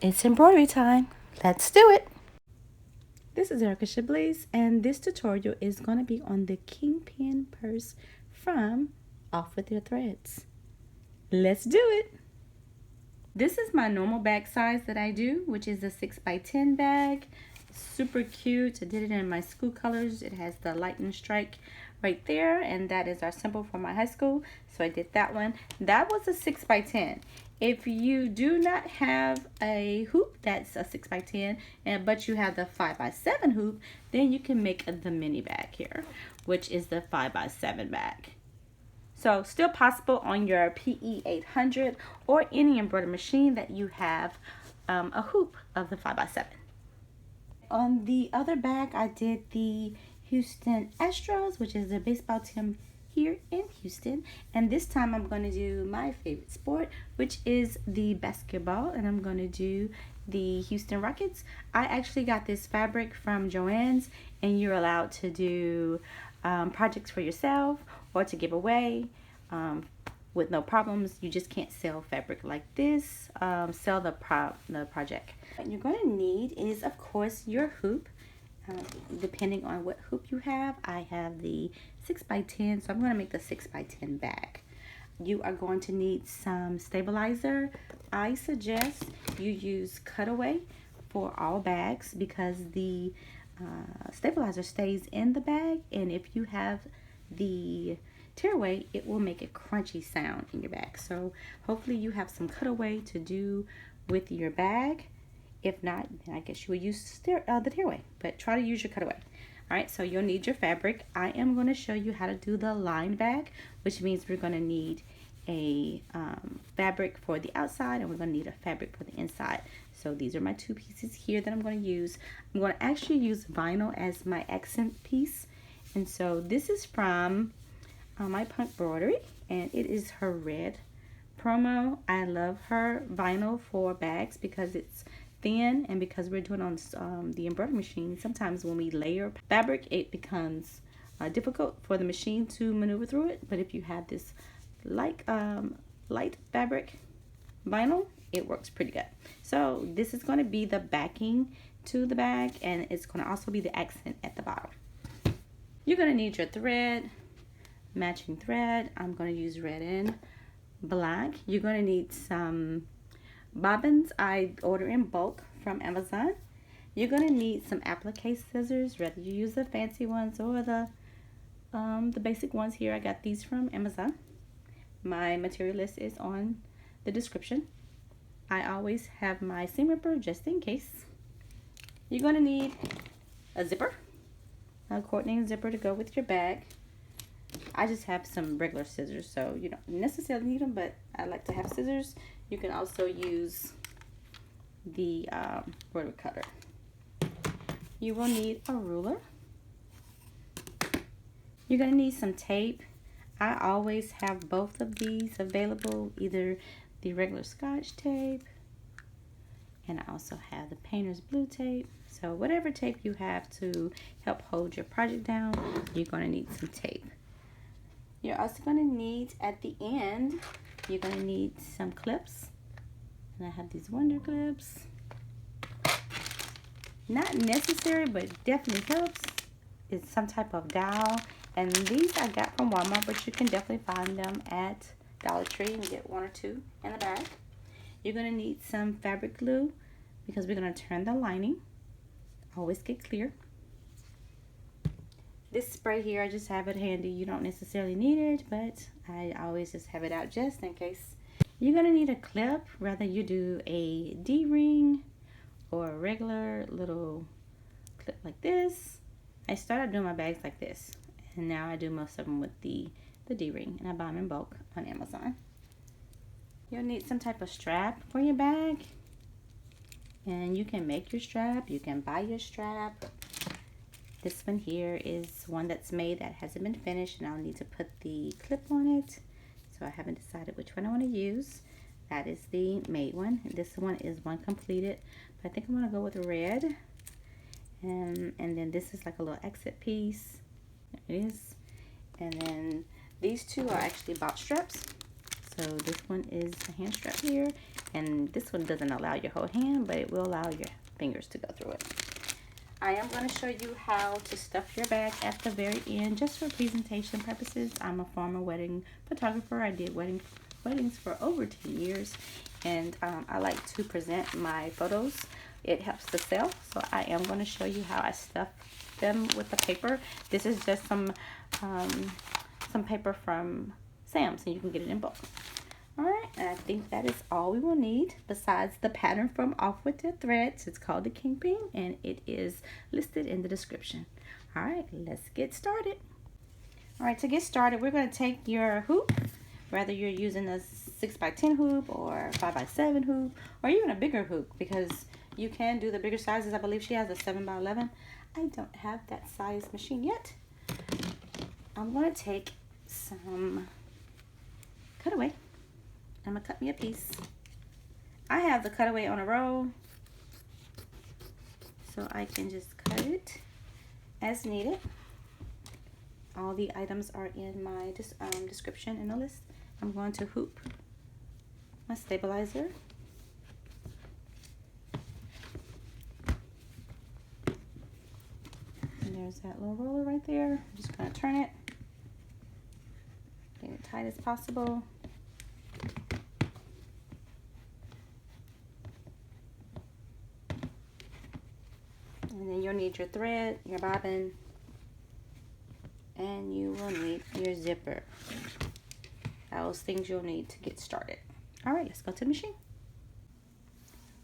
It's embroidery time. Let's do it. This is Arika, and this tutorial is going to be on the Kingpin purse from Off With Your Threads. Let's do it. This is my normal bag size that I do, which is a 6x10 bag. Super cute. I did it in my school colors. It has the lightning strike right there, and that is our symbol for my high school. So I did that one. That was a 6x10. If you do not have a hoop that's a 6x10, but you have the 5x7 hoop, then you can make the mini bag here, which is the 5x7 bag. So still possible on your PE 800 or any embroidery machine that you have a hoop of the 5x7. On the other bag, I did the Houston Astros, which is the baseball team here in Houston, and this time I'm going to do my favorite sport, which is the basketball, and I'm going to do the Houston Rockets. I actually got this fabric from Joann's, and you're allowed to do projects for yourself or to give away with no problems. You just can't sell fabric like this. Sell the project. What you're going to need is, of course, your hoop. Depending on what hoop you have, I have the 6x10, so I'm going to make the 6x10 bag. You are going to need some stabilizer. I suggest you use cutaway for all bags because the stabilizer stays in the bag, and if you have the tearaway, it will make a crunchy sound in your bag. So hopefully you have some cutaway to do with your bag. If not, then I guess you would use the tearaway, but try to use your cutaway. All right, so you'll need your fabric. I am going to show you how to do the lined bag, which means we're going to need a fabric for the outside, and we're going to need a fabric for the inside. So these are my two pieces here that I'm going to use. I'm going to actually use vinyl as my accent piece, and so this is from my Punk Embroidery, and it is her red promo. I love her vinyl for bags because it's thin, and because we're doing on the embroidery machine, sometimes when we layer fabric, it becomes difficult for the machine to maneuver through it. But if you have this light fabric vinyl, it works pretty good. So this is going to be the backing to the bag, and it's going to also be the accent at the bottom. You're going to need your thread, matching thread. I'm going to use red and black. You're going to need some bobbins. I order in bulk from Amazon. You're going to need some applique scissors, whether you use the fancy ones or the basic ones here. I got these from Amazon. My material list is on the description. I always have my seam ripper just in case. You're going to need a zipper, a coordinating zipper to go with your bag. I just have some regular scissors, so you don't necessarily need them, but I like to have scissors. You can also use the rotary cutter. You will need a ruler. You're going to need some tape. I always have both of these available, either the regular Scotch tape, and I also have the painter's blue tape. So whatever tape you have to help hold your project down, you're going to need some tape. You're also going to need, at the end, you're going to need some clips. And I have these wonder clips. Not necessary, but definitely helps. It's some type of dowel. And these I got from Walmart, but you can definitely find them at Dollar Tree and get one or two in the bag. You're going to need some fabric glue because we're going to turn the lining. Always get clear. This spray here, I just have it handy. You don't necessarily need it, but I always just have it out just in case. You're going to need a clip, whether you do a D-ring or a regular little clip like this. I started doing my bags like this, and now I do most of them with the D-ring, and I buy them in bulk on Amazon. You'll need some type of strap for your bag, and you can make your strap, you can buy your strap. This one here is one that's made that hasn't been finished, and I'll need to put the clip on it. So I haven't decided which one I want to use. That is the made one. This one is one completed, but I think I'm going to go with red. And then this is like a little exit piece. There it is. And then these two are actually box straps. So this one is a hand strap here, And this one doesn't allow your whole hand, but it will allow your fingers to go through it. I am going to show you how to stuff your bag at the very end, just for presentation purposes. I'm a former wedding photographer. I did weddings for over 10 years, and I like to present my photos. It helps to sell, so I am going to show you how I stuff them with the paper. This is just some paper from Sam's, and you can get it in bulk. Alright, and I think that is all we will need besides the pattern from Off With Their Threads. It's called the Kingpin, and it is listed in the description. Alright, let's get started. Alright, to get started, we're going to take your hoop, whether you're using a 6x10 hoop or 5x7 hoop, or even a bigger hoop, because you can do the bigger sizes. I believe she has a 7x11. I don't have that size machine yet. I'm going to take some cutaway. I'm going to cut me a piece. I have the cutaway on a roll, so I can just cut it as needed. All the items are in my description in the list. I'm going to hoop my stabilizer. And there's that little roller right there. I'm just going to turn it, get it tight as possible. And then you'll need your thread, your bobbin, and you will need your zipper. Those things you'll need to get started. All right, let's go to the machine.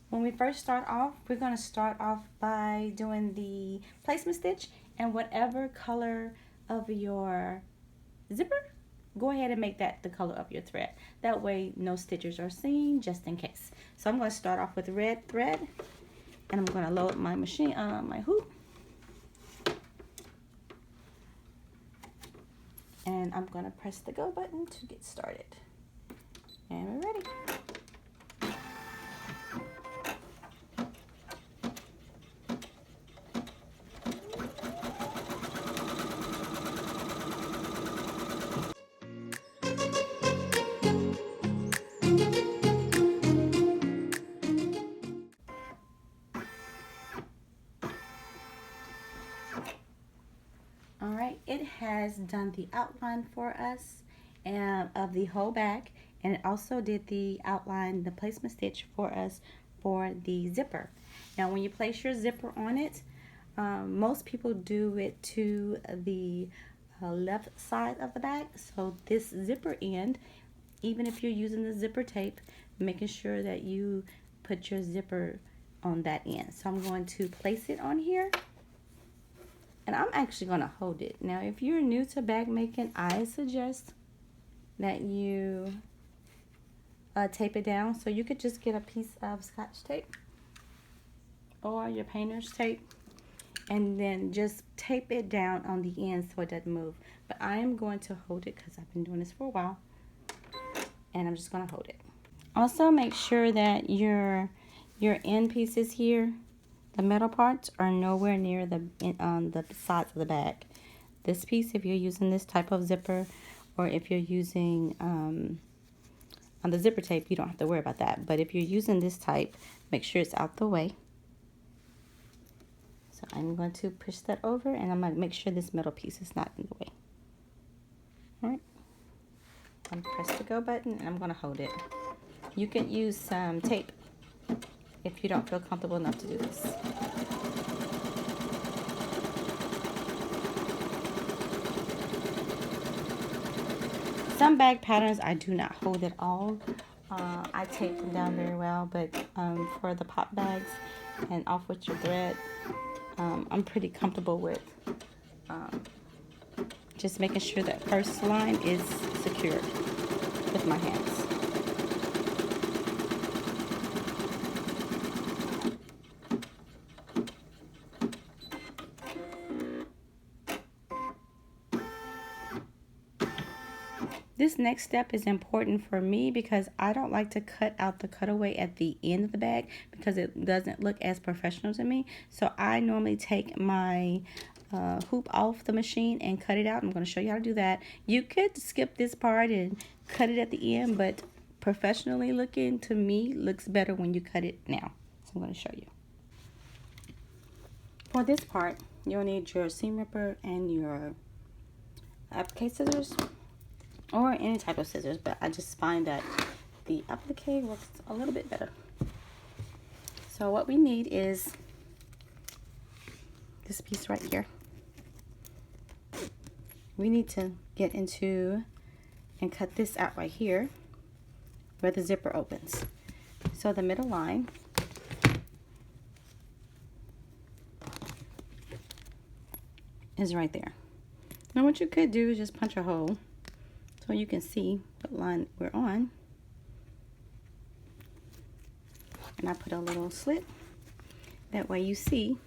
When we first start off, we're going to start off by doing the placement stitch, and whatever color of your zipper, go ahead and make that the color of your thread. That way no stitches are seen, just in case. So I'm going to start off with red thread, and I'm going to load my machine, my hoop. And I'm going to press the go button to get started. And we're ready. Alright, it has done the outline for us of the whole bag, and it also did the outline, the placement stitch for us for the zipper. Now when you place your zipper on it, most people do it to the left side of the bag. So this zipper end, even if you're using the zipper tape, making sure that you put your zipper on that end. So I'm going to place it on here. And I'm actually going to hold it. Now, if you're new to bag making, I suggest that you tape it down. So you could just get a piece of Scotch tape or your painter's tape, and then just tape it down on the end so it doesn't move. But I am going to hold it because I've been doing this for a while, and I'm just going to hold it. Also, make sure that your end pieces here, the metal parts, are nowhere near the sides of the bag. This piece, if you're using this type of zipper, or if you're using on the zipper tape, you don't have to worry about that. But if you're using this type, make sure it's out the way. So I'm going to push that over, and I'm going to make sure this metal piece is not in the way. All right. I'm going to press the go button, and I'm going to hold it. You can use some tape if you don't feel comfortable enough to do this. Some bag patterns I do not hold at all. I tape them down very well, but for the pop bags and Off With Your Thread, I'm pretty comfortable with just making sure that first line is secured with my hands. This next step is important for me because I don't like to cut out the cutaway at the end of the bag because it doesn't look as professional to me. So I normally take my hoop off the machine and cut it out. I'm going to show you how to do that. You could skip this part and cut it at the end, but professionally looking, to me, looks better when you cut it now. So I'm going to show you. For this part, you'll need your seam ripper and your applique scissors, or any type of scissors, but I just find that the applique works a little bit better. So what we need is this piece right here. We need to get into and cut this out right here where the zipper opens. So the middle line is right there. Now what you could do is just punch a hole so you can see what line we're on. And I put a little slit. That way you see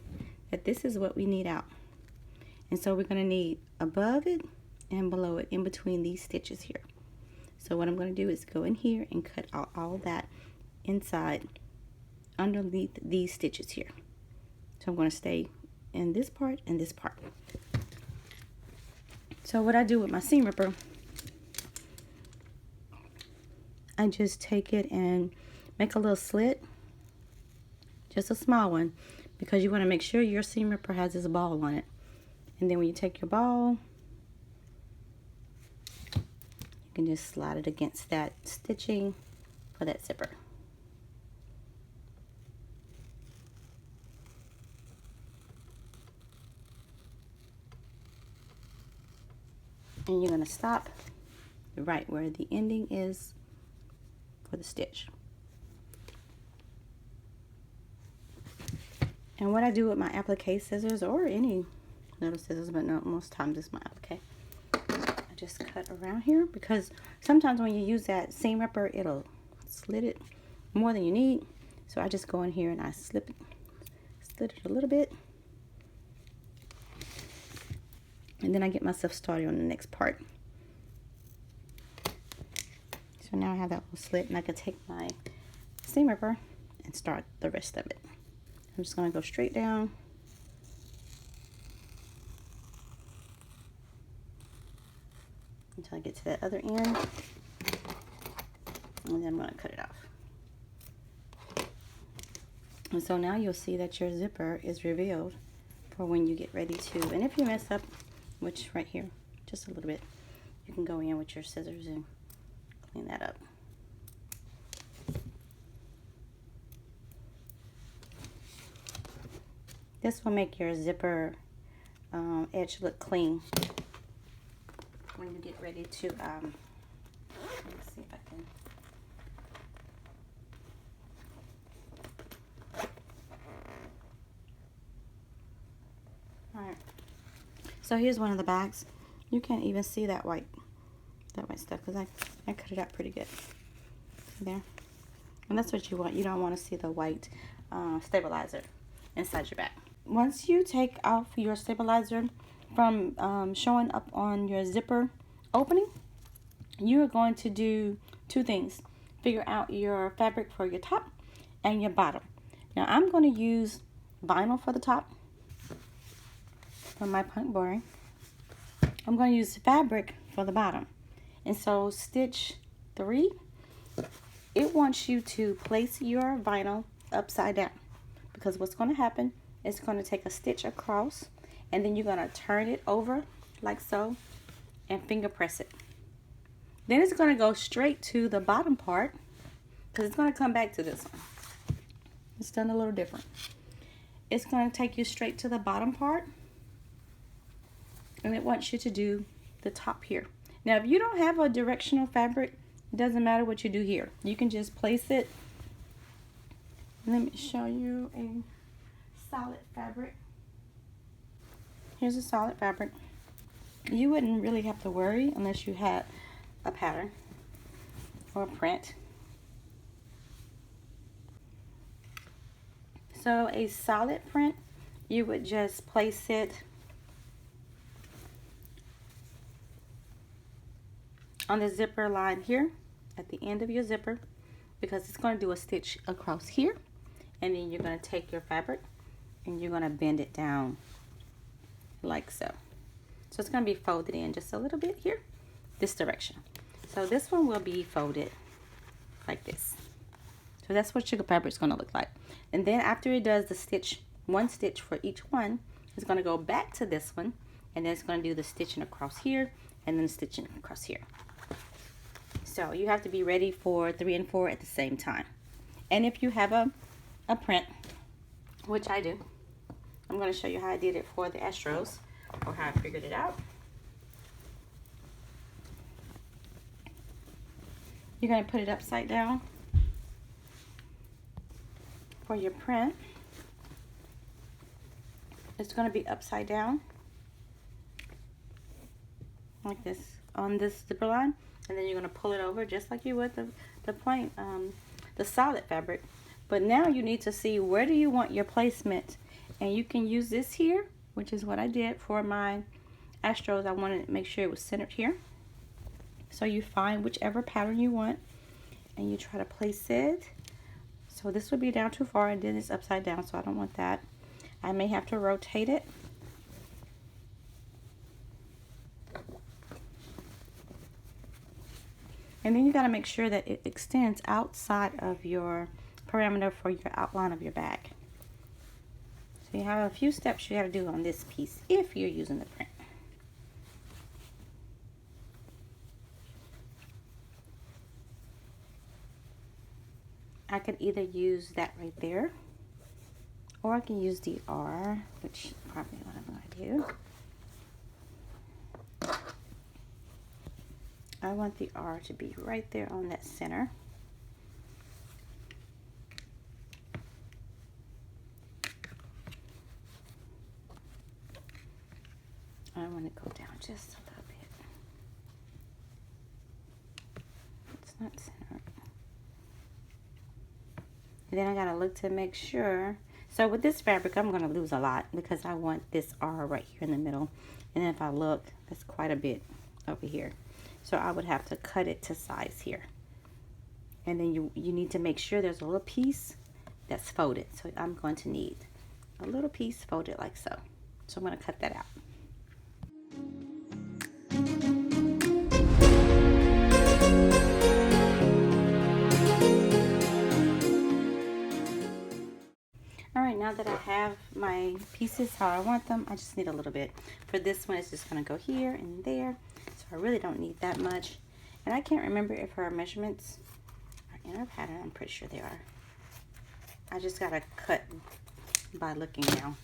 that this is what we need out. And so we're going to need above it and below it in between these stitches here. So what I'm going to do is go in here and cut out all that inside underneath these stitches here. So I'm going to stay in this part and this part. So what I do with my seam ripper, I just take it and make a little slit, just a small one, because you want to make sure your seam ripper has this ball on it. And then when you take your ball, you can just slide it against that stitching for that zipper. And you're going to stop right where the ending is for the stitch. And what I do with my applique scissors, or any little scissors, but no, most times it's my applique, I just cut around here, because sometimes when you use that seam ripper, it'll slit it more than you need. So I just go in here and I slit it a little bit, and then I get myself started on the next part. So now I have that little slit, and I can take my seam ripper and start the rest of it. I'm just going to go straight down until I get to that other end, and then I'm going to cut it off. And so now you'll see that your zipper is revealed for when you get ready to, and if you mess up, which right here, just a little bit, you can go in with your scissors and clean that up. This will make your zipper edge look clean when you get ready to, let me see if I can. Alright, so here's one of the bags. You can't even see that white stuff, because I cut it out pretty good. See there? And that's what you want. You don't want to see the white stabilizer inside your bag. Once you take off your stabilizer from showing up on your zipper opening, you are going to do two things. Figure out your fabric for your top and your bottom. Now I'm going to use vinyl for the top for my punk boring. I'm going to use fabric for the bottom. And so stitch 3, it wants you to place your vinyl upside down, because what's going to happen, it's going to take a stitch across, and then you're going to turn it over like so and finger press it. Then it's going to go straight to the bottom part, because it's going to come back to this one. It's done a little different. It's going to take you straight to the bottom part, and it wants you to do the top here. Now if you don't have a directional fabric, it doesn't matter what you do here. You can just place it. Let me show you a solid fabric. Here's a solid fabric. You wouldn't really have to worry unless you had a pattern or a print. So a solid print, you would just place it on the zipper line here at the end of your zipper, because it's going to do a stitch across here, and then you're going to take your fabric and you're going to bend it down like so. So it's going to be folded in just a little bit here, this direction. So this one will be folded like this. So that's what your fabric is going to look like. And then after it does the stitch, one stitch for each one, it's going to go back to this one, and then it's going to do the stitching across here and then stitching across here. So you have to be ready for 3 and 4 at the same time. And if you have a print, which I do, I'm going to show you how I did it for the Astros, or how I figured it out. You're going to put it upside down for your print. It's going to be upside down like this on this zipper line, and then you're going to pull it over just like you would the plain the solid fabric. But now you need to see where do you want your placement, and you can use this here, which is what I did for my Astros. I wanted to make sure it was centered here. So you find whichever pattern you want and you try to place it. So this would be down too far, and then it's upside down, so I don't want that. I may have to rotate it. And then you got to make sure that it extends outside of your parameter for your outline of your bag. So you have a few steps you got to do on this piece if you're using the print. I could either use that right there, or I can use the R, which is probably what I'm going to do. I want the R to be right there on that center. I want to go down just a little bit. It's not centered. And then I gotta look to make sure. So with this fabric, I'm gonna lose a lot because I want this R right here in the middle. And then if I look, that's quite a bit over here. So I would have to cut it to size here. And then you need to make sure there's a little piece that's folded. So I'm going to need a little piece folded like so. So I'm gonna cut that out. Alright, now that I have my pieces how I want them, I just need a little bit. For this one, it's just going to go here and there. So I really don't need that much. And I can't remember if her measurements are in her pattern. I'm pretty sure they are. I just got to cut by looking now.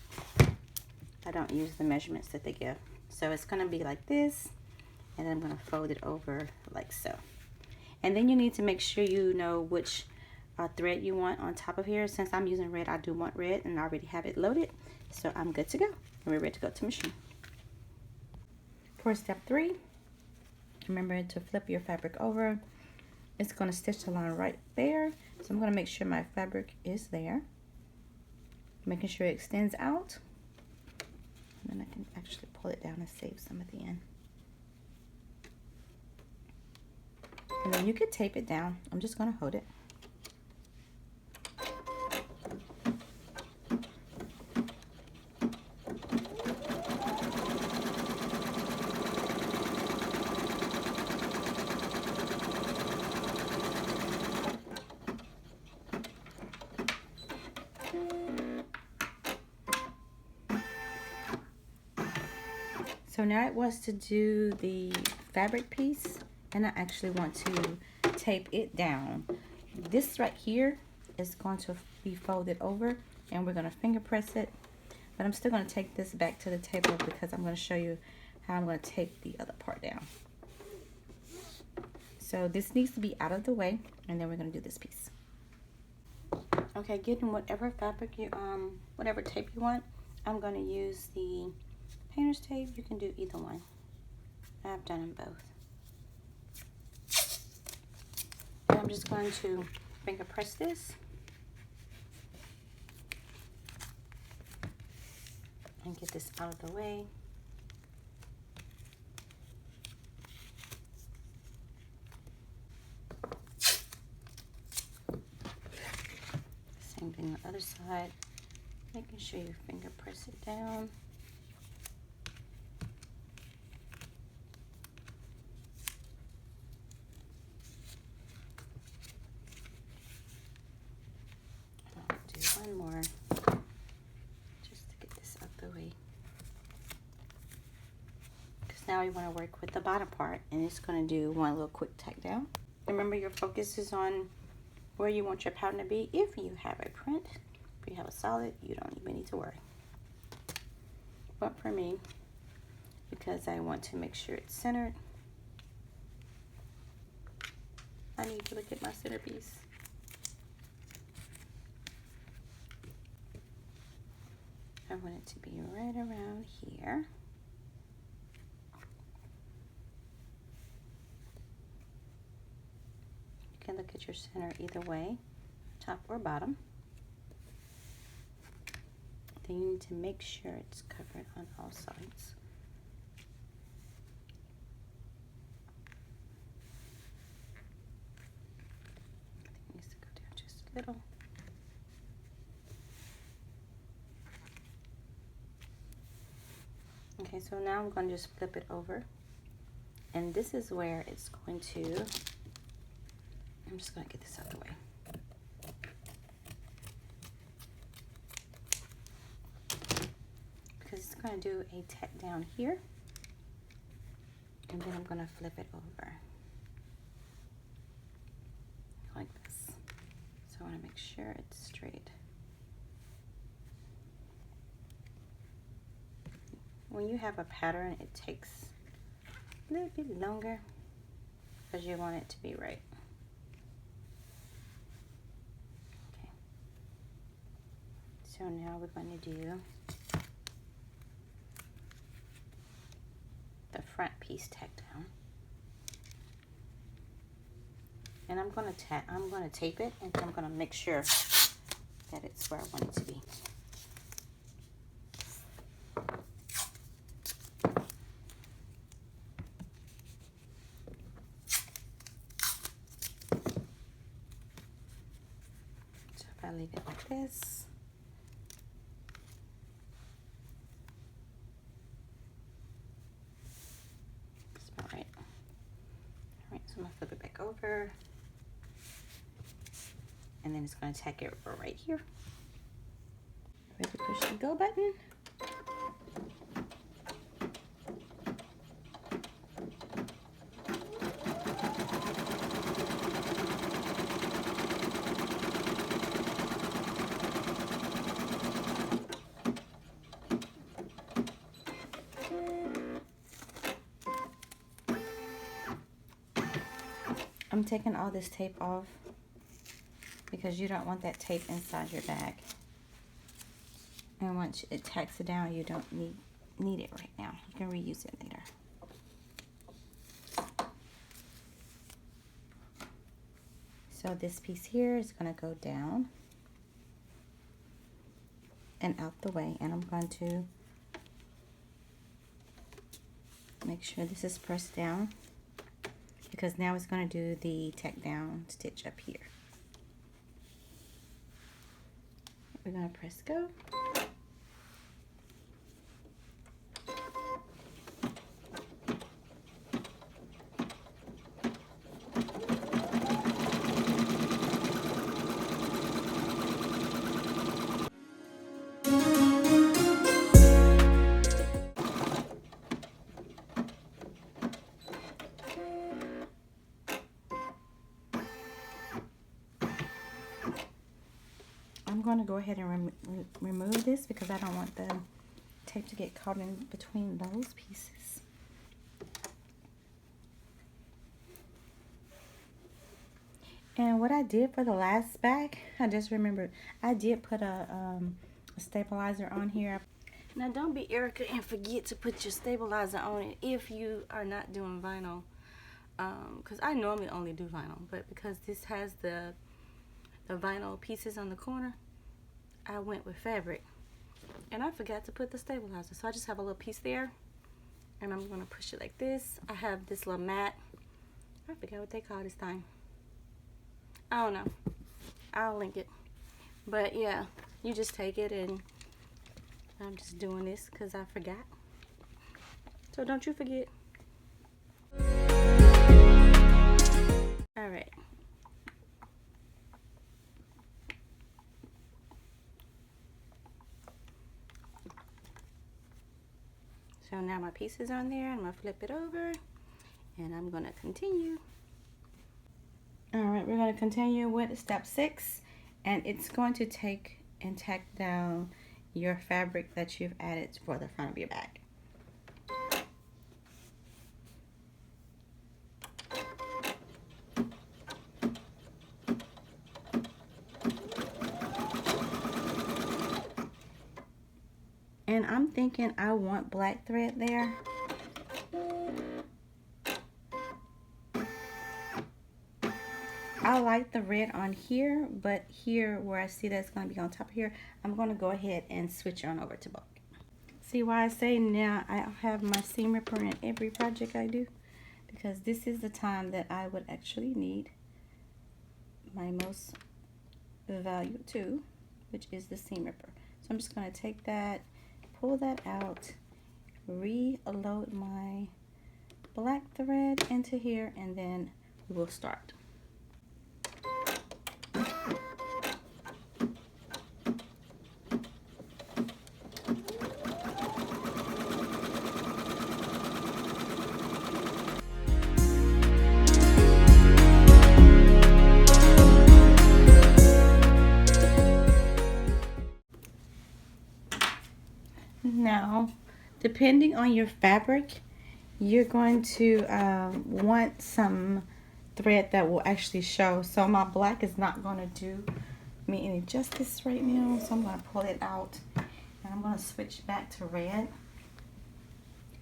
I don't use the measurements that they give. So it's going to be like this. And then I'm going to fold it over like so. And then you need to make sure you know which thread you want on top of here. Since I'm using red, I do want red, and I already have it loaded, so I'm good to go, and we're ready to go to machine. For step 3, remember to flip your fabric over. It's going to stitch the line right there, so I'm going to make sure my fabric is there, making sure it extends out, and then I can actually pull it down and save some at the end. And then you could tape it down. I'm just going to hold it. So now it wants to do the fabric piece, and I actually want to tape it down. This right here is going to be folded over, and we're going to finger press it. But I'm still going to take this back to the table because I'm going to show you how I'm going to tape the other part down. So this needs to be out of the way, and then we're going to do this piece. Okay, getting whatever fabric you whatever tape you want. I'm going to use the painter's tape. You can do either one. I've done them both. And I'm just going to finger press this and get this out of the way. Same thing on the other side. Making sure you finger press it down. Now you want to work with the bottom part, and it's going to do one little quick tack down. Remember, your focus is on where you want your pattern to be. If you have a print, if you have a solid, you don't even need to worry. But for me, because I want to make sure it's centered, I need to look at my centerpiece. I want it to be right around here. You can look at your center either way, top or bottom. Then you need to make sure it's covered on all sides. It needs to go down just a little. Okay, so now I'm going to just flip it over, and this is where it's going to, I'm just going to get this out of the way. Because it's going to do a tack down here, and then I'm going to flip it over like this. So I want to make sure it's straight. When you have a pattern, it takes a little bit longer because you want it to be right. Okay. So now we're going to do the front piece tack down. And I'm going to tape it, and I'm going to make sure that it's where I want it to be. I leave it like this. That's about right. All right, so I'm gonna flip it back over, and then it's gonna tack it right here. Ready to push the go button. I'm taking all this tape off because you don't want that tape inside your bag. And once it tacks it down, you don't need it right now. You can reuse it later. So this piece here is going to go down and out the way, and I'm going to make sure this is pressed down, because now it's going to do the tack down stitch up here. We're going to press go. I'm going to go ahead and remove this because I don't want the tape to get caught in between those pieces. And what I did for the last bag, I just remembered, I did put a stabilizer on here. Now don't be Arika and forget to put your stabilizer on it if you are not doing vinyl. Because I normally only do vinyl, but because this has the vinyl pieces on the corner, I went with fabric, and I forgot to put the stabilizer, so I just have a little piece there, and I'm gonna push it like this. I have this little mat. I forgot what they call this thing. I don't know. I'll link it. But yeah, you just take it, and I'm just doing this because I forgot. So don't you forget. All right. So So now my piece is on there. I'm going to flip it over and I'm going to continue. Alright, we're going to continue with step 6, and it's going to take and tack down your fabric that you've added for the front of your bag. And I'm thinking I want black thread there. I like the red on here, but here where I see that's going to be on top of here, I'm going to go ahead and switch on over to black. See why I say now I have my seam ripper in every project I do? Because this is the time that I would actually need my most valuable tool, which is the seam ripper. So I'm just going to take that, pull that out, reload my black thread into here, and then we will start. Now, depending on your fabric, you're going to want some thread that will actually show. So my black is not going to do me any justice right now, so I'm going to pull it out and I'm going to switch back to red.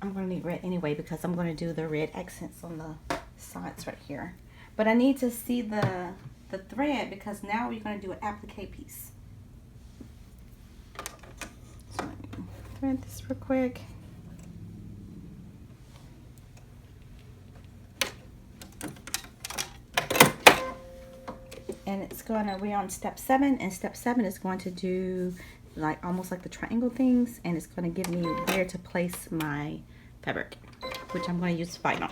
I'm going to need red anyway because I'm going to do the red accents on the sides right here. But I need to see the thread because now we're going to do an applique piece. So let me thread this real quick. And it's gonna, we're on step 7, and step 7 is going to do like almost like the triangle things, and it's going to give me where to place my fabric, which I'm going to use vinyl.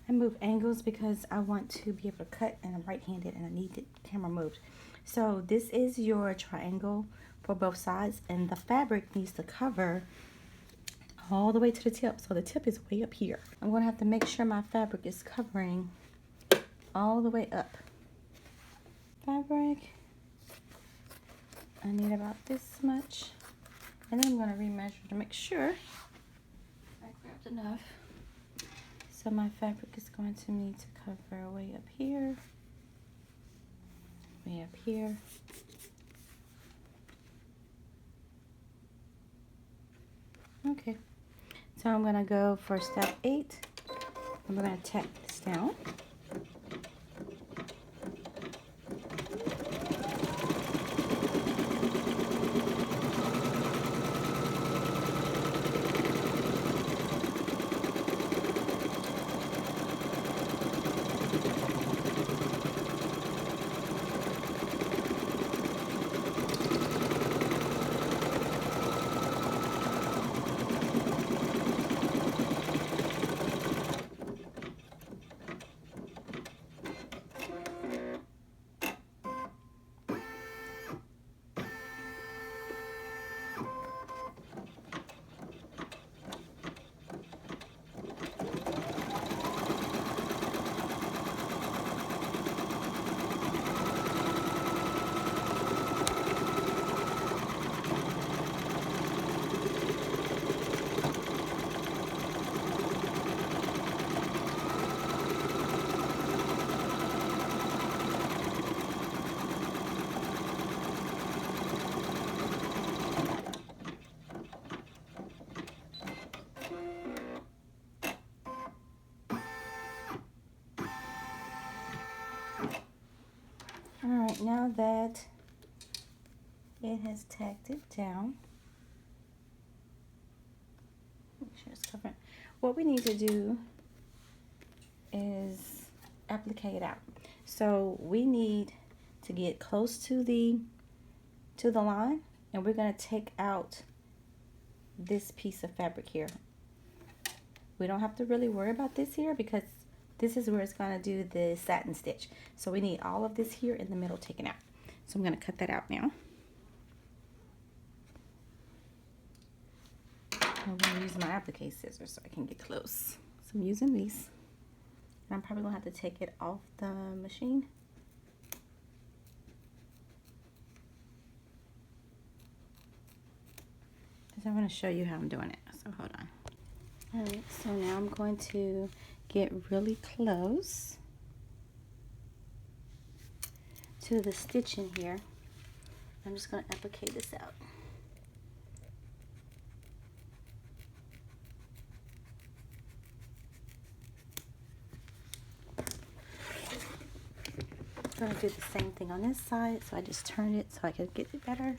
I move angles because I want to be able to cut, and I'm right-handed and I need the camera moved. So this is your triangle for both sides, and the fabric needs to cover all the way to the tip. So the tip is way up here. I'm going to have to make sure my fabric is covering all the way up. Fabric, I need about this much, and then I'm going to remeasure to make sure I grabbed enough. So my fabric is going to need to cover way up here, way up here. Okay, so I'm going to go for step 8. I'm going to tack this down. now that it has tacked it down, make sure it's covered. What we need to do is applicate it out. So we need to get close to the line, and we're going to take out this piece of fabric here. We don't have to really worry about this here because this is where it's going to do the satin stitch. So we need all of this here in the middle taken out. So I'm going to cut that out now. I'm going to use my applique scissors so I can get close. So I'm using these. And I'm probably going to have to take it off the machine. Because I want to show you how I'm doing it. So hold on. Alright, so now I'm going to get really close to the stitching here. I'm just going to applicate this out. I'm going to do the same thing on this side, so I just turned it so I could get it better.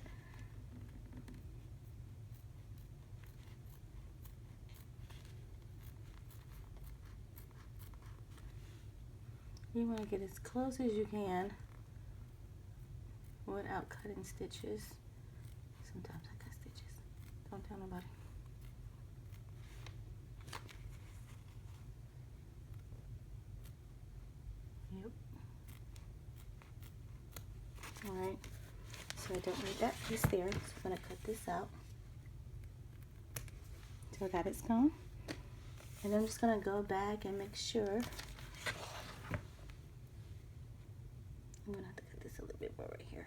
You want to get as close as you can without cutting stitches. Sometimes I cut stitches. Don't tell nobody. Yep. Alright. So I don't need that piece there. So I'm going to cut this out. So that it's gone. And I'm just going to go back and make sure. I'm going to have to cut this a little bit more right here.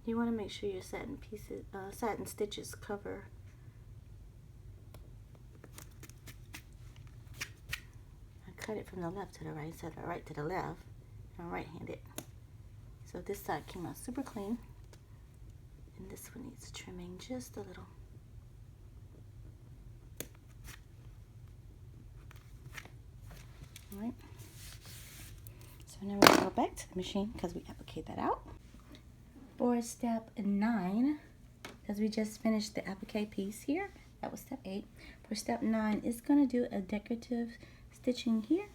You want to make sure your satin pieces, satin stitches cover. I cut it from the left to the right instead of the right to the left. I'm right-handed. So this side came out super clean. And this one needs trimming just a little. Alright, so now we're going to go back to the machine because we appliqued that out. For step 9, because we just finished the applique piece here, that was step 8. For step 9, it's going to do a decorative stitching here.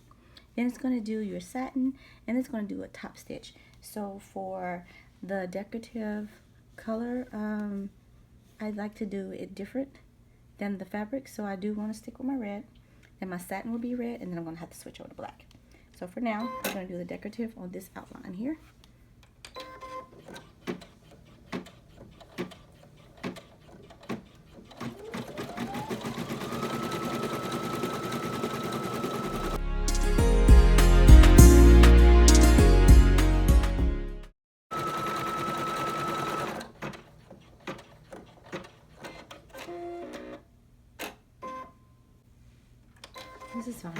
Then it's going to do your satin, and it's going to do a top stitch. So for the decorative color, I'd like to do it different than the fabric, so I do want to stick with my red. And my satin will be red, and then I'm going to have to switch over to black. So for now, I'm going to do the decorative on this outline here. This is fine.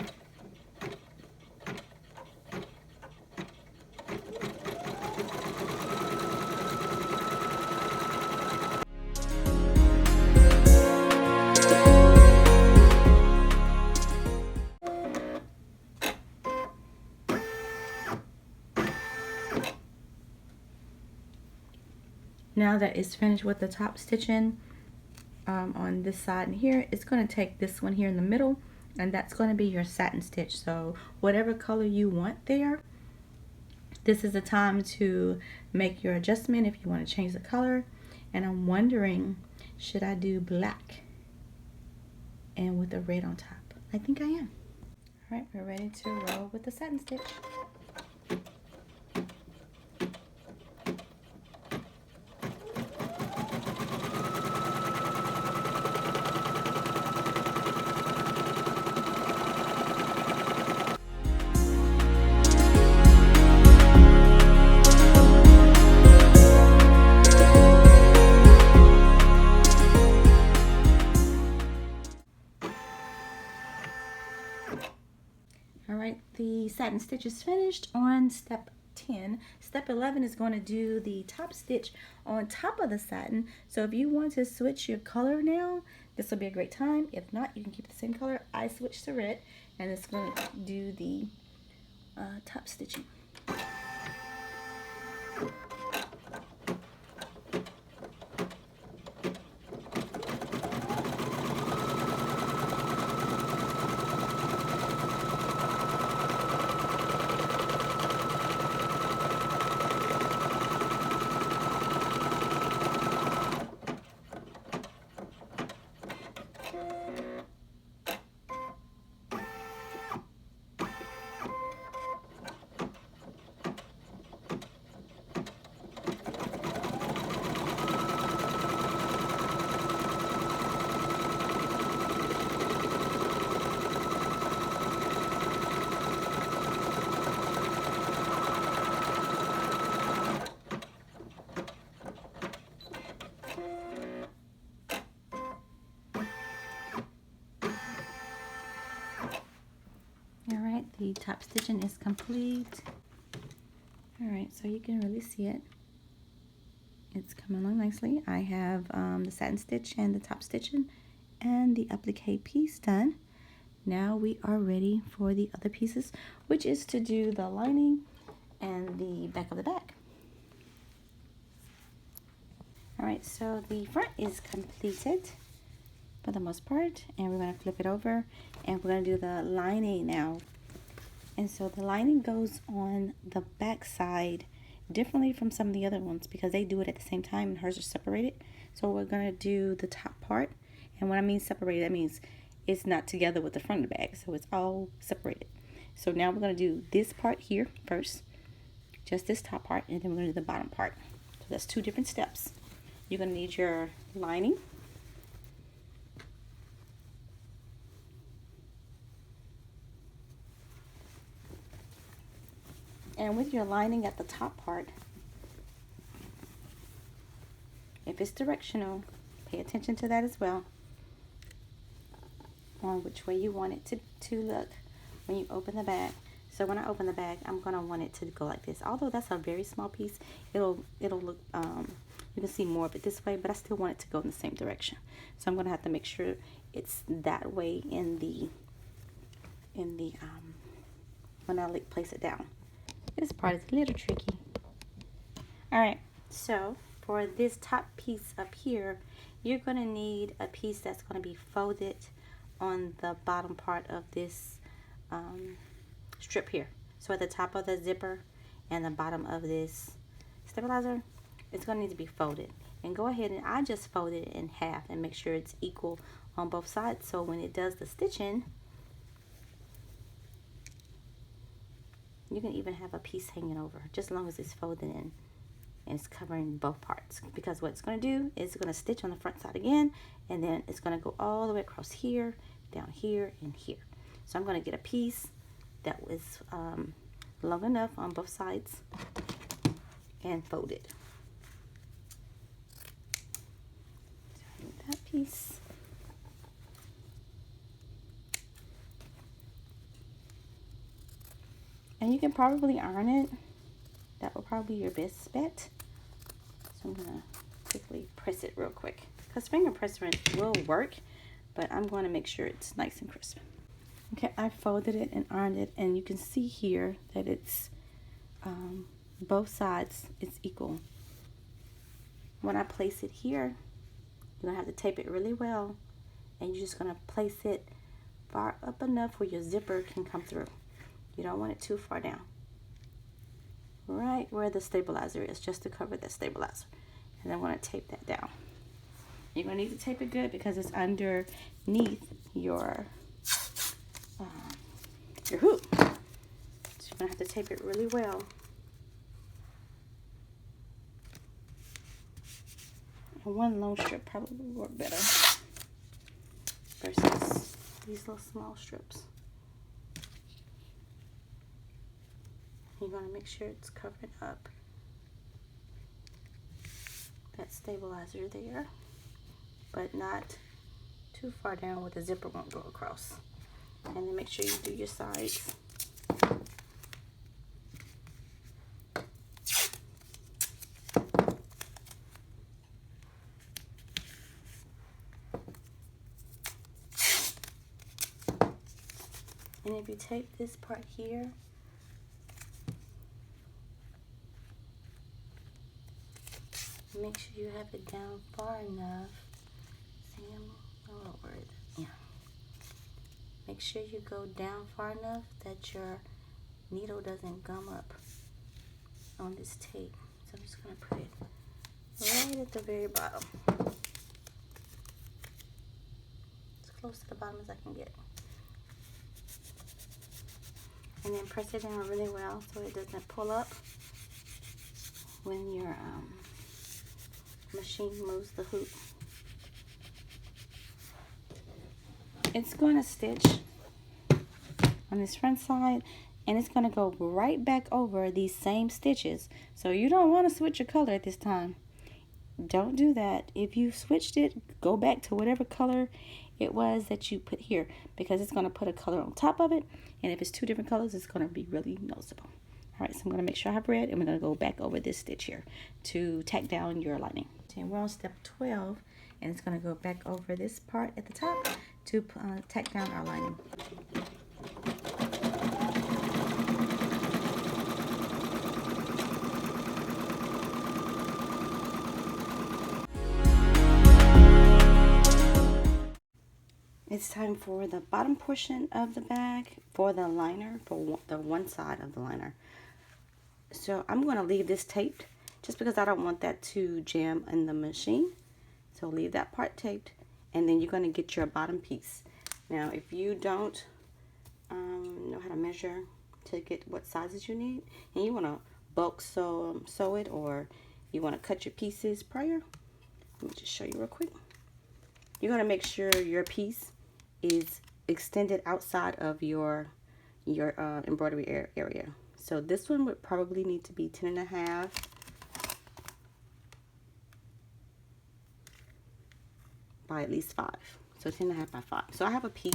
Now that it's finished with the top stitching on this side and here, it's going to take this one here in the middle, and that's going to be your satin stitch. So whatever color you want there, this is the time to make your adjustment if you want to change the color. And I'm wondering, should I do black and with a red on top? I think I am. All right, we're ready to roll with the satin stitch. The satin stitch is finished on step 10. Step 11 is going to do the top stitch on top of the satin. So if you want to switch your color now, this will be a great time. If not, you can keep the same color. I switched to red, and it's going to do the top stitching. Alright, the top stitching is complete. Alright, so you can really see it. It's coming along nicely. I have the satin stitch and the top stitching and the applique piece done. Now we are ready for the other pieces, which is to do the lining and the back of the bag. Alright, so the front is completed for the most part, and we're going to flip it over and we're going to do the lining now. And so the lining goes on the back side differently from some of the other ones because they do it at the same time and hers are separated. So we're going to do the top part, and when I mean separated, that means it's not together with the front of the bag, so it's all separated. So now we're going to do this part here first, just this top part, and then we're going to do the bottom part. So that's two different steps. You're going to need your lining, and with your lining at the top part, if it's directional, pay attention to that as well, on which way you want it to look when you open the bag. So when I open the bag, I'm going to want it to go like this. Although that's a very small piece, it'll look, you can see more of it this way, but I still want it to go in the same direction. So I'm going to have to make sure it's that way in the when I place it down. This part is a little tricky. Alright, so for this top piece up here, you're going to need a piece that's going to be folded on the bottom part of this strip here. So at the top of the zipper and the bottom of this stabilizer, it's going to need to be folded. And go ahead, and I just fold it in half and make sure it's equal on both sides, so when it does the stitching, you can even have a piece hanging over, just as long as it's folded in and it's covering both parts. Because what it's going to do is it's going to stitch on the front side again, and then it's going to go all the way across here, down here, and here. So I'm going to get a piece that was long enough on both sides and fold it. So I need that piece. And you can probably iron it. That will probably be your best bet. So I'm going to quickly press it real quick, because finger pressing will work, but I'm going to make sure it's nice and crisp. Okay, I folded it and ironed it, and you can see here that it's both sides is equal. When I place it here, you're going to have to tape it really well, and you're just going to place it far up enough where your zipper can come through. You don't want it too far down. Right where the stabilizer is, just to cover the stabilizer. And I want to tape that down. You're going to need to tape it good because it's underneath your hoop. So you're going to have to tape it really well. And one long strip probably would work better versus these little small strips. You're going to make sure it's covering up that stabilizer there, but not too far down where the zipper won't go across. And then make sure you do your sides. And if you tape this part here, make sure you have it down far enough. See, I'm a little worried. Yeah. Make sure you go down far enough that your needle doesn't gum up on this tape. So I'm just going to put it right at the very bottom. As close to the bottom as I can get. And then press it down really well so it doesn't pull up when your machine moves the hoop. It's going to stitch on this front side, and it's going to go right back over these same stitches. So you don't want to switch your color at this time. Don't do that. If you switched it, go back to whatever color it was that you put here, because it's going to put a color on top of it, and if it's two different colors, it's going to be really noticeable. All right, so I'm going to make sure I have red, and we're going to go back over this stitch here to tack down your lining. And we're on step 12, and it's going to go back over this part at the top to tack down our lining. It's time for the bottom portion of the bag for the liner, for the one side of the liner. So I'm going to leave this taped just because I don't want that to jam in the machine. So leave that part taped, and then you're going to get your bottom piece. Now, if you don't know how to measure to get what sizes you need, and you want to bulk sew it, or you want to cut your pieces prior, let me just show you real quick. You're going to make sure your piece is extended outside of your embroidery area. So this one would probably need to be 10.5 by at least 5. So 10.5 by 5. So I have a piece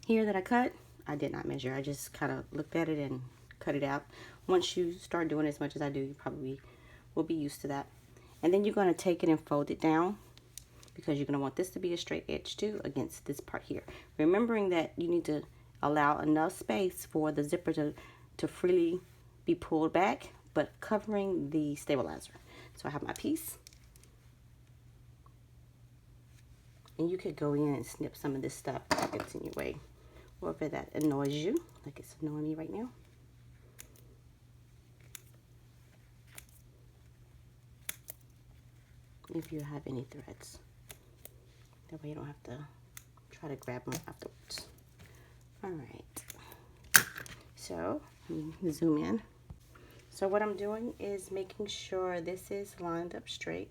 here that I cut. I did not measure. I just kind of looked at it and cut it out. Once you start doing as much as I do, you probably will be used to that. And then you're going to take it and fold it down, because you're going to want this to be a straight edge too against this part here. Remembering that you need to allow enough space for the zipper to freely be pulled back, but covering the stabilizer. So I have my piece. And you could go in and snip some of this stuff if it's in your way, or if that annoys you, like it's annoying me right now. If you have any threads. That way you don't have to try to grab them afterwards. Alright. So, let me zoom in. So what I'm doing is making sure this is lined up straight.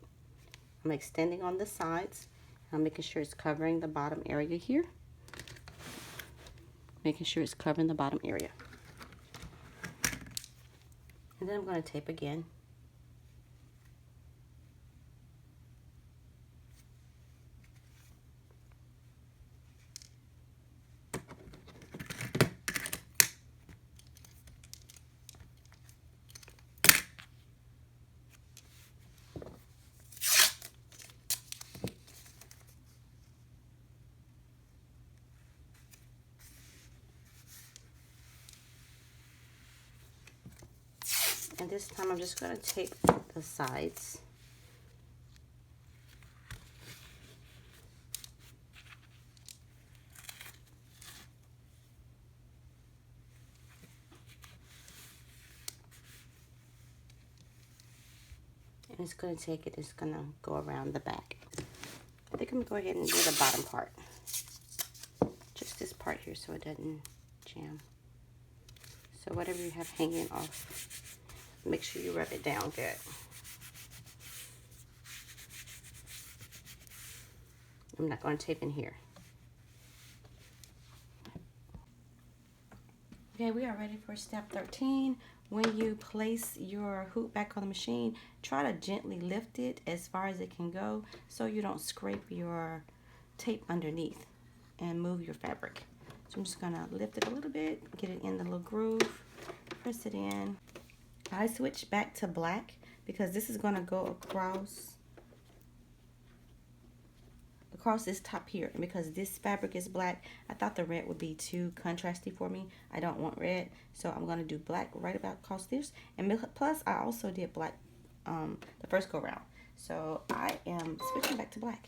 I'm extending on the sides. I'm making sure it's covering the bottom area here. Making sure it's covering the bottom area. And then I'm going to tape again. And this time I'm just going to tape the sides. And it's going to take it, it's going to go around the back. I think I'm going to go ahead and do the bottom part. Just this part here so it doesn't jam. So whatever you have hanging off, make sure you rub it down good. I'm not going to tape in here. Okay, we are ready for step 13. When you place your hoop back on the machine, try to gently lift it as far as it can go so you don't scrape your tape underneath and move your fabric. So I'm just going to lift it a little bit, get it in the little groove, press it in. I switch back to black because this is going to go across this top here, and because this fabric is black, I thought the red would be too contrasty for me. I don't want red, so I'm going to do black right about across this. And plus I also did black the first go round. So I am switching back to black.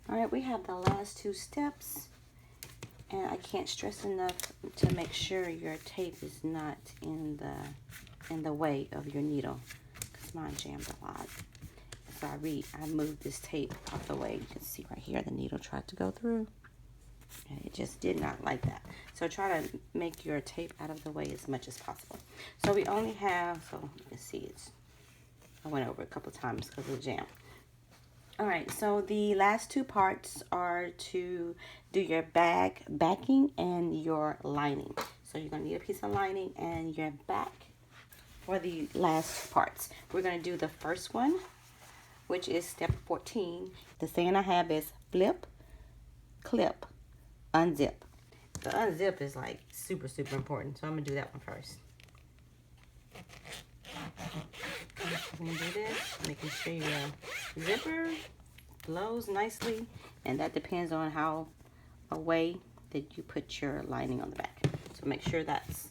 All right, we have the last two steps, and I can't stress enough to make sure your tape is not in the way of your needle, because mine jammed a lot. So I moved this tape out the way. You can see right here the needle tried to go through, and it just did not like that. So try to make your tape out of the way as much as possible. So we only have, so you can see I went over a couple times because of the jam. All right, so the last two parts are to do your backing and your lining. So you're gonna need a piece of lining and your back for the last parts. We're gonna do the first one, which is step 14. The saying I have is flip, clip, unzip. The unzip is like super, super important. So I'm gonna do that one first. I'm gonna do this, making sure your zipper flows nicely, and that depends on how away that you put your lining on the back. So make sure that's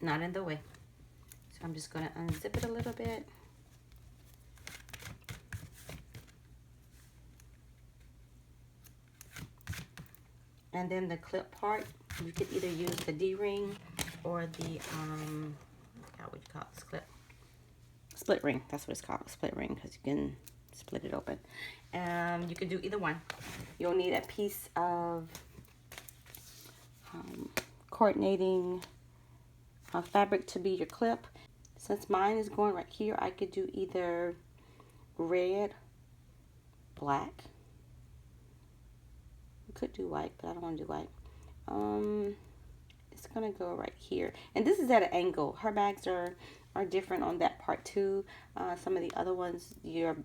not in the way. So I'm just gonna unzip it a little bit. And then the clip part, you could either use the D-ring or the, what you call it, split ring. That's what it's called, split ring, because you can split it open. You can do either one. You'll need a piece of coordinating fabric to be your clip. Since mine is going right here, I could do either red, black. You could do white, but I don't want to do white. It's gonna go right here, and this is at an angle. Her bags are different on that part too. Some of the other ones, your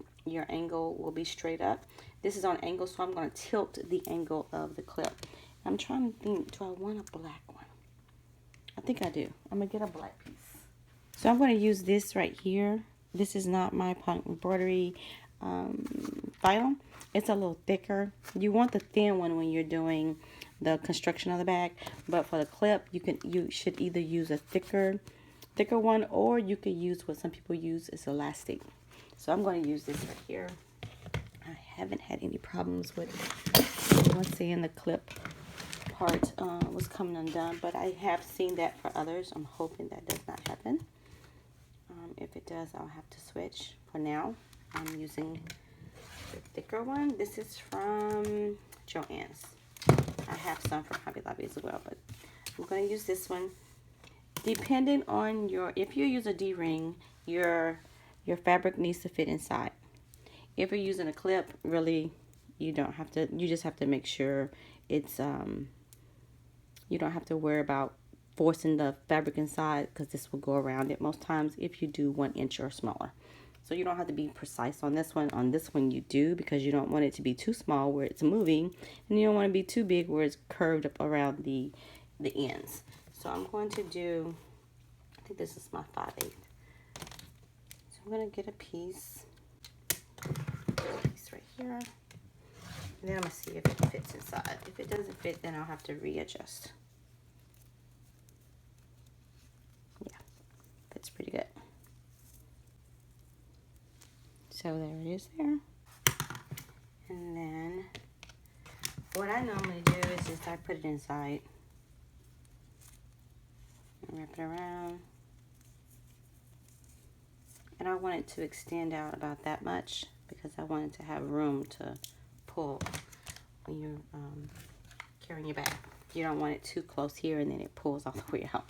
angle will be straight up. This is on angle, so I'm going to tilt the angle of the clip. I'm trying to think, do I want a black one? I think I do. I'm going to get a black piece. So I'm going to use this right here. This is not my embroidery vinyl. It's a little thicker. You want the thin one when you're doing the construction of the bag, but for the clip, you should either use a thicker one, or you could use what some people use is elastic. So I'm going to use this right here. I haven't had any problems with, once again, the clip part was coming undone, but I have seen that for others. I'm hoping that does not happen. If it does, I'll have to switch. For now, I'm using the thicker one. This is from Joann's. I have some from Hobby Lobby as well, but I'm going to use this one. Depending on if you use a D-ring, your fabric needs to fit inside. If you're using a clip, really, you don't have to. You just have to make sure it's you don't have to worry about forcing the fabric inside, because this will go around it most times if you do 1 inch or smaller. So you don't have to be precise on this one. On this one you do, because you don't want it to be too small where it's moving, and you don't want to be too big where it's curved up around the ends. So I'm going to do, I think this is my 5/8. So I'm going to get a piece right here. And then I'm going to see if it fits inside. If it doesn't fit, then I'll have to readjust. Yeah, fits pretty good. So there it is there. And then what I normally do is just I put it inside. Wrap it around, and I want it to extend out about that much, because I want it to have room to pull when you're carrying your bag. You don't want it too close here and then it pulls all the way out,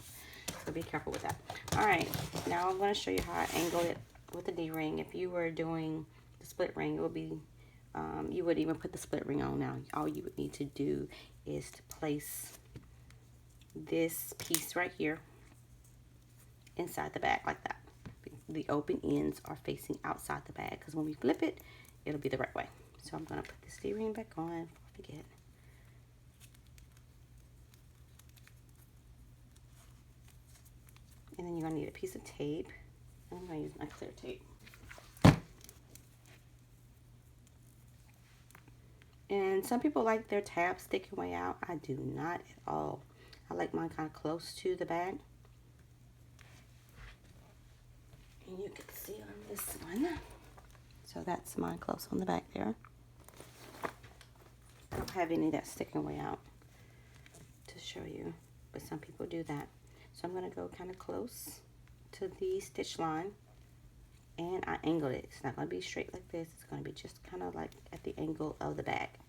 so be careful with that. All right, now I'm going to show you how I angle it with the D-ring. If you were doing the split ring, it would be you would even put the split ring on. Now all you would need to do is to place this piece right here inside the bag like that. The open ends are facing outside the bag, because when we flip it, it'll be the right way. So I'm going to put this D-ring back on before I forget. And then you're going to need a piece of tape. I'm going to use my clear tape. And some people like their tabs sticking way out. I do not at all. I like mine kind of close to the back. And you can see on this one. So that's mine close on the back there. I don't have any that's sticking way out to show you, but some people do that. So I'm going to go kind of close to the stitch line, and I angled it. It's not going to be straight like this. It's going to be just kind of like at the angle of the back.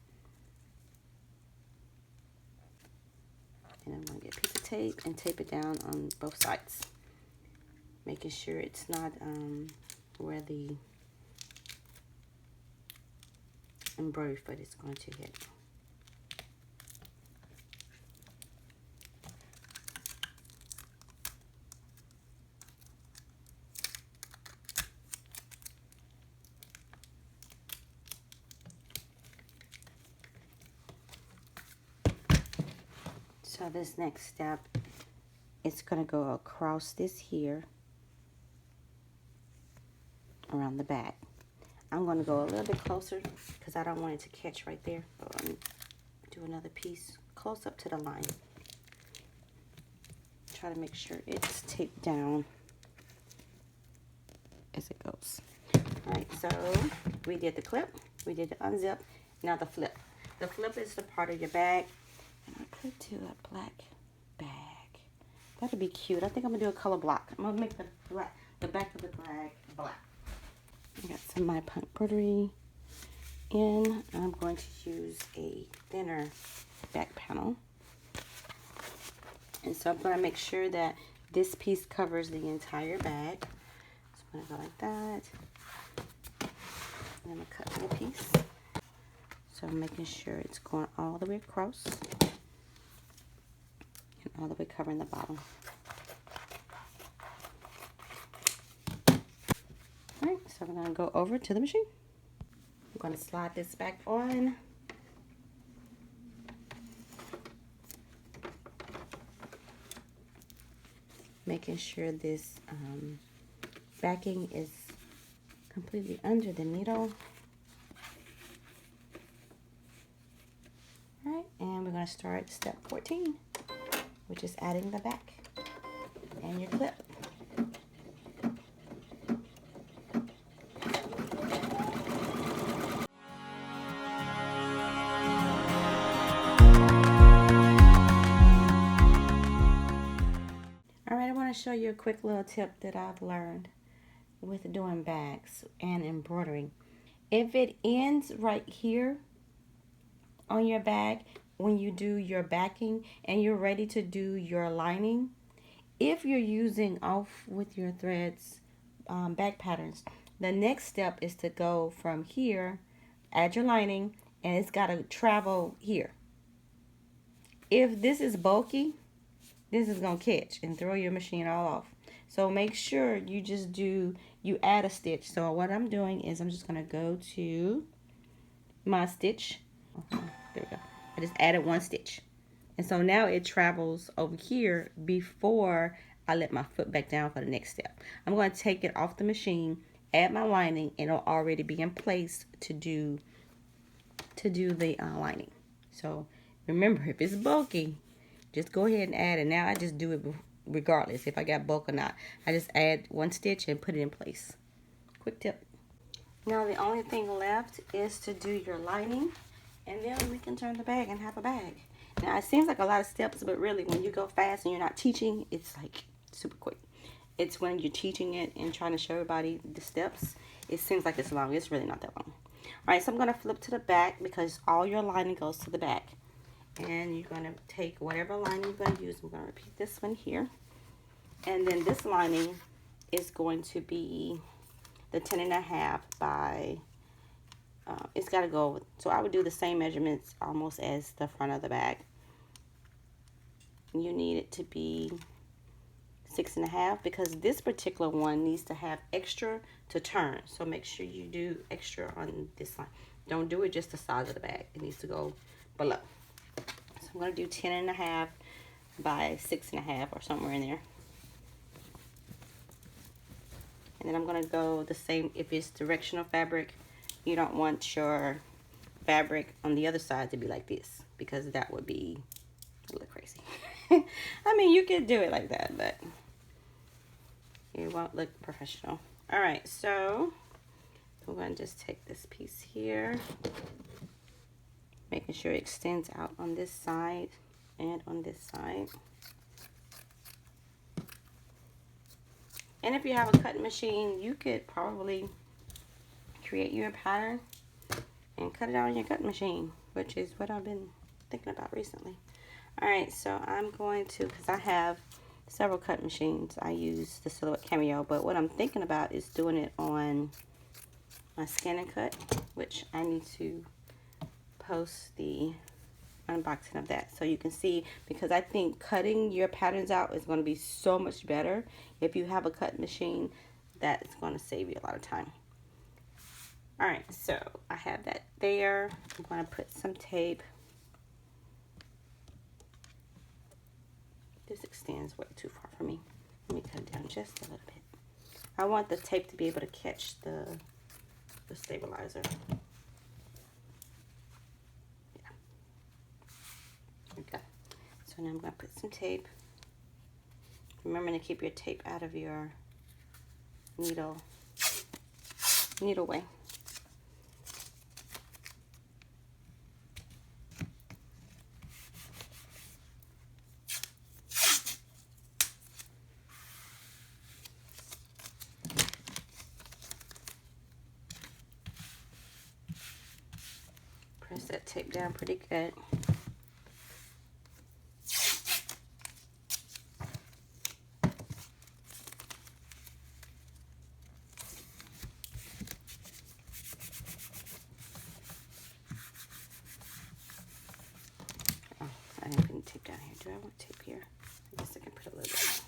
And I'm going to get a piece of tape and tape it down on both sides, making sure it's not where the embroidery foot is going to hit. So this next step, it's going to go across this here around the back. I'm going to go a little bit closer because I don't want it to catch right there. Do another piece close up to the line. Try to make sure it's taped down as it goes. Alright, so we did the clip, we did the unzip, now the flip. The flip is the part of your bag. And I could do a black bag. That'd be cute. I think I'm gonna do a color block. I'm gonna make the back of the bag black. I got some of my embroidery in. I'm going to use a thinner back panel. And so I'm gonna make sure that this piece covers the entire bag. So I'm gonna go like that. And I'm gonna cut the piece. So I'm making sure it's going all the way across. All the way covering the bottom. Alright, so I'm going to go over to the machine. I'm going to slide this back on. Making sure this backing is completely under the needle. Alright, and we're going to start step 14. Which is adding the back and your clip. Alright, I want to show you a quick little tip that I've learned with doing bags and embroidering. If it ends right here on your bag, when you do your backing and you're ready to do your lining, if you're using off with your threads back patterns, the next step is to go from here, add your lining, and it's got to travel here. If this is bulky, this is going to catch and throw your machine all off. So make sure you just you add a stitch. So what I'm doing is I'm just going to go to my stitch. There we go. I just added one stitch. And so now it travels over here before I let my foot back down for the next step. I'm going to take it off the machine, add my lining, and it'll already be in place to do the lining. So remember, if it's bulky, just go ahead and add it. Now I just do it regardless if I got bulk or not. I just add one stitch and put it in place. Quick tip. Now the only thing left is to do your lining. And then we can turn the bag and have a bag. Now, it seems like a lot of steps, but really, when you go fast and you're not teaching, it's like super quick. It's when you're teaching it and trying to show everybody the steps, it seems like it's long. It's really not that long. All right, so I'm going to flip to the back because all your lining goes to the back. And you're going to take whatever lining you're going to use. I'm going to repeat this one here. And then this lining is going to be the 10.5 by... it's got to go, so I would do the same measurements almost as the front of the bag. You need it to be 6.5 because this particular one needs to have extra to turn. So make sure you do extra on this line. Don't do it just the size of the bag. It needs to go below. So I'm going to do 10.5 by 6.5 or somewhere in there. And then I'm going to go the same if it's directional fabric. You don't want your fabric on the other side to be like this, because that would be a little crazy. I mean, you could do it like that, but it won't look professional. All right, so we're going to just take this piece here, making sure it extends out on this side and on this side. And if you have a cutting machine, you could probably create your pattern and cut it out on your cutting machine, which is what I've been thinking about recently. All right, so I'm going to, because I have several cut machines, I use the Silhouette Cameo, but what I'm thinking about is doing it on my Scan and Cut, which I need to post the unboxing of that so you can see, because I think cutting your patterns out is going to be so much better if you have a cut machine. That's going to save you a lot of time. All right, so I have that there. I'm going to put some tape. This extends way too far for me. Let me cut it down just a little bit. I want the tape to be able to catch the stabilizer. Yeah. Okay. So now I'm going to put some tape. Remember to keep your tape out of your needle way. Press that tape down pretty good. Oh, I didn't put any tape down here. Do I want tape here? I guess I can put a little bit.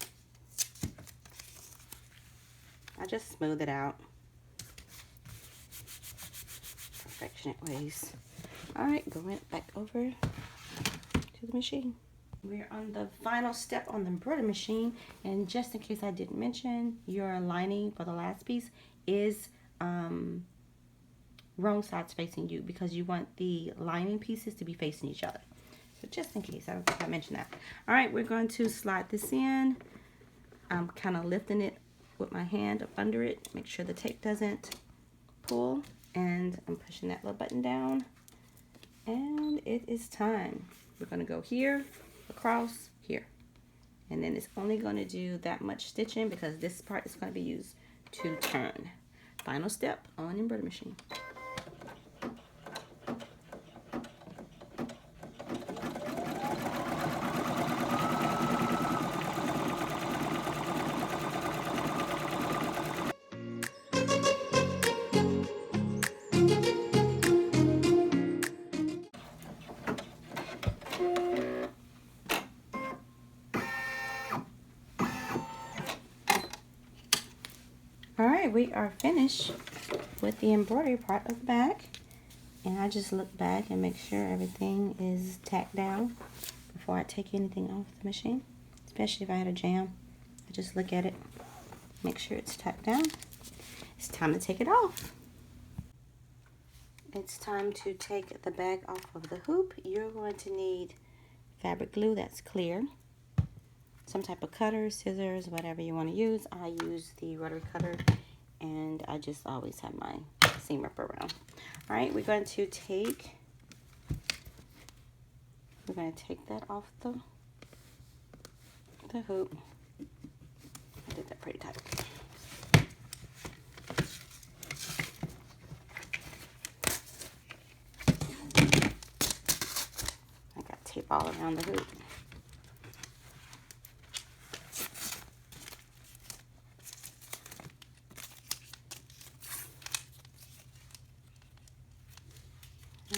I just smooth it out. Perfectionate ways. All right, going back over to the machine. We're on the final step on the embroidery machine, and just in case I didn't mention, your lining for the last piece is wrong sides facing you, because you want the lining pieces to be facing each other. So just in case, I don't think I mentioned that. All right, we're going to slide this in. I'm kind of lifting it with my hand up under it, make sure the tape doesn't pull, and I'm pushing that little button down. And it is time. We're going to go here, across, here. And then it's only going to do that much stitching, because this part is going to be used to turn. Final step on embroidery machine. Alright, we are finished with the embroidery part of the back. And I just look back and make sure everything is tacked down before I take anything off the machine. Especially if I had a jam. I just look at it, make sure it's tacked down. It's time to take it off. It's time to take the bag off of the hoop. You're going to need fabric glue that's clear. Some type of cutter, scissors, whatever you want to use. I use the rotary cutter, and I just always have my seam ripper around. All right, we're going to take that off the hoop. I did that pretty tight. I got tape all around the hoop.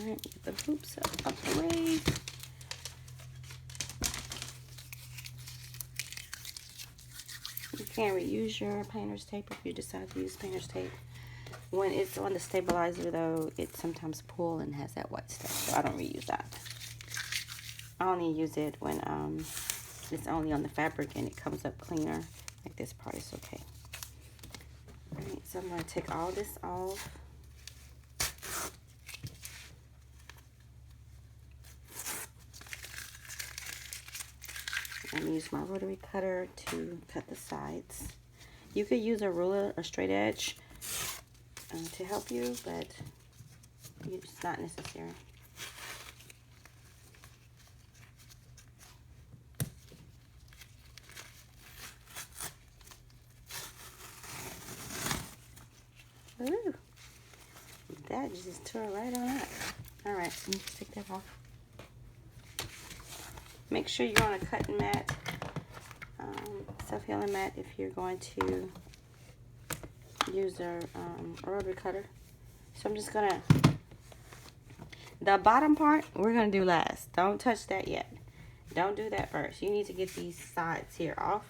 Alright, get the hoops up the way. You can reuse your painter's tape if you decide to use painter's tape. When it's on the stabilizer though, it sometimes pulls and has that white stuff, so I don't reuse that. I only use it when it's only on the fabric and it comes up cleaner. Like this part is okay. Alright, so I'm going to take all this off. I'm gonna use my rotary cutter to cut the sides. You could use a ruler or straight edge to help you, but it's not necessary. Ooh, that just tore right on up. All right, let me take that off. Make sure you're on a cutting mat, self-healing mat if you're going to use a rotary cutter. So I'm just gonna, the bottom part we're gonna do last. Don't touch that yet. Don't do that first. You need to get these sides here off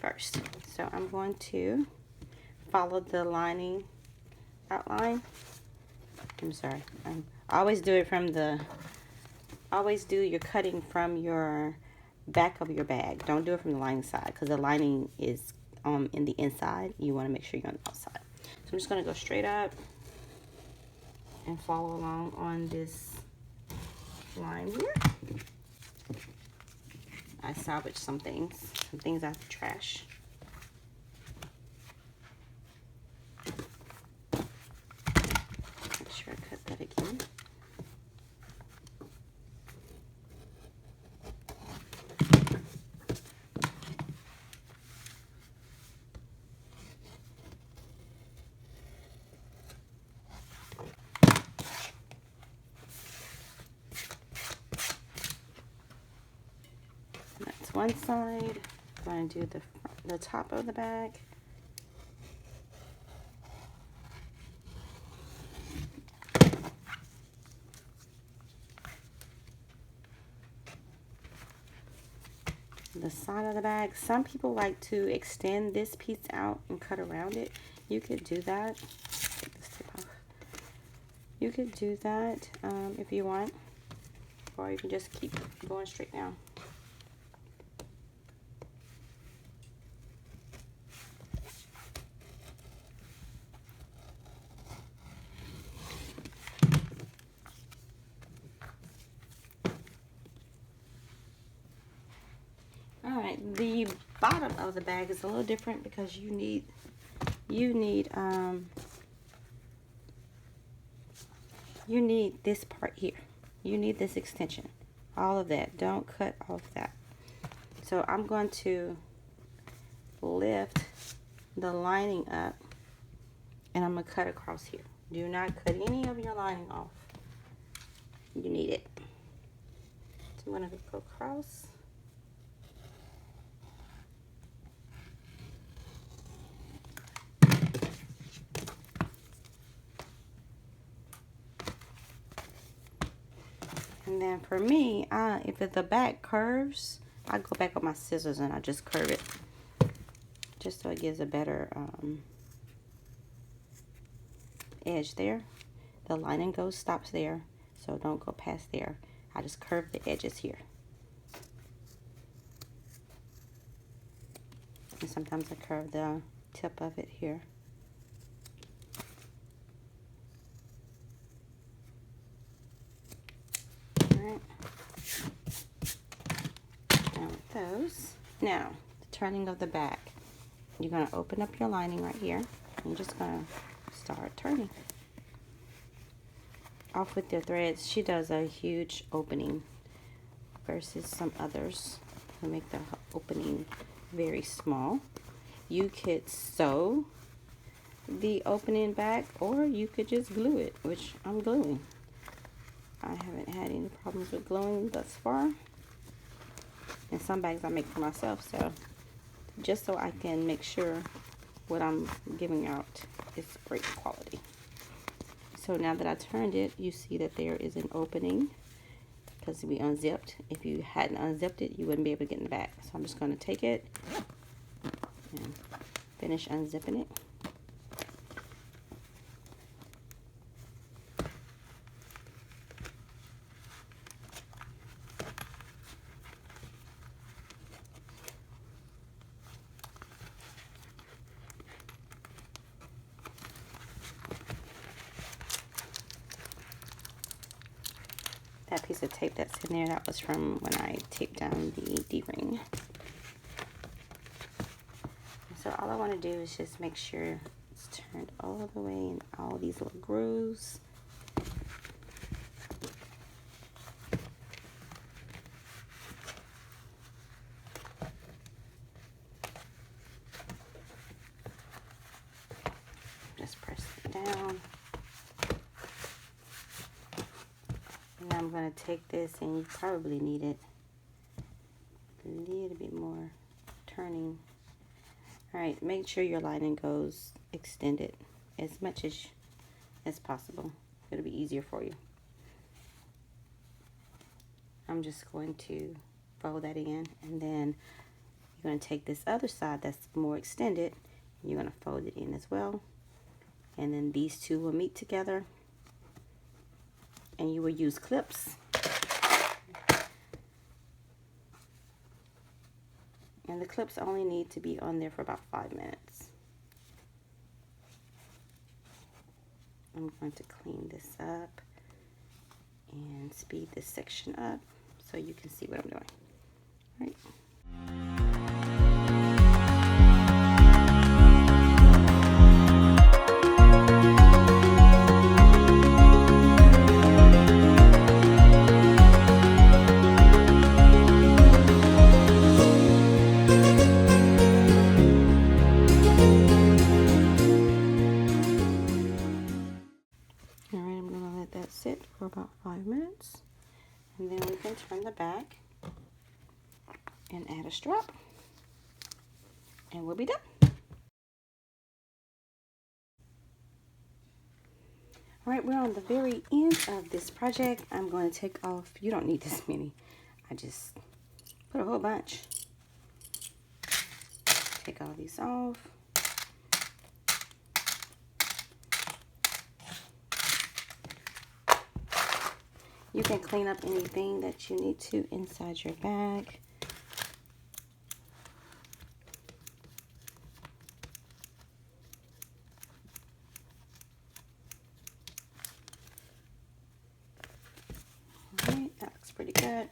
first. So I'm going to follow the lining outline. I'm sorry. I always do it from the, always do your cutting from your back of your bag. Don't do it from the lining side because the lining is in the inside. You want to make sure you're on the outside. So I'm just going to go straight up and follow along on this line here. I salvaged some things out of the trash. Make sure I cut that again. That's one side. I'm going to do the top of the bag. The side of the bag. Some people like to extend this piece out and cut around it. You could do that. Take this tip off. You could do that if you want, or you can just keep going straight down. Alright, the bottom of the bag is a little different because you need this part here. You need this extension. All of that. Don't cut off that. So I'm going to lift the lining up and I'm going to cut across here. Do not cut any of your lining off. You need it. So I'm going to go across. And then for me, if the back curves, I go back with my scissors and I just curve it. Just so it gives a better edge there. The lining stops there, so don't go past there. I just curve the edges here. And sometimes I curve the tip of it here. Done with those. Now, the turning of the back. You're going to open up your lining right here. And you're just going to start turning. Off with your threads. She does a huge opening versus some others who make the opening very small. You could sew the opening back, or you could just glue it, which I'm gluing. I haven't had any problems with gluing thus far. And some bags I make for myself, so just so I can make sure what I'm giving out is great quality. So now that I turned it, you see that there is an opening because we unzipped. If you hadn't unzipped it, you wouldn't be able to get in the back. So I'm just going to take it and finish unzipping it. piece of tape that's in there. That was from when I taped down the D-ring. So all I want to do is just make sure it's turned all the way in all these little grooves. Just press it down. And I'm going to take this, and you probably need it a little bit more turning. Alright, make sure your lining goes extended as much as possible. It'll be easier for you. I'm just going to fold that in, and then you're going to take this other side that's more extended, and you're going to fold it in as well. And then these two will meet together, and you will use clips. And the clips only need to be on there for about 5 minutes. I'm going to clean this up and speed this section up so you can see what I'm doing. All right. For about 5 minutes, and then we can turn the back and add a strap, and we'll be done. All right, we're on the very end of this project. I'm going to take off, you don't need this many, I just put a whole bunch. Take all these off. You can clean up anything that you need to inside your bag. Alright, that looks pretty good.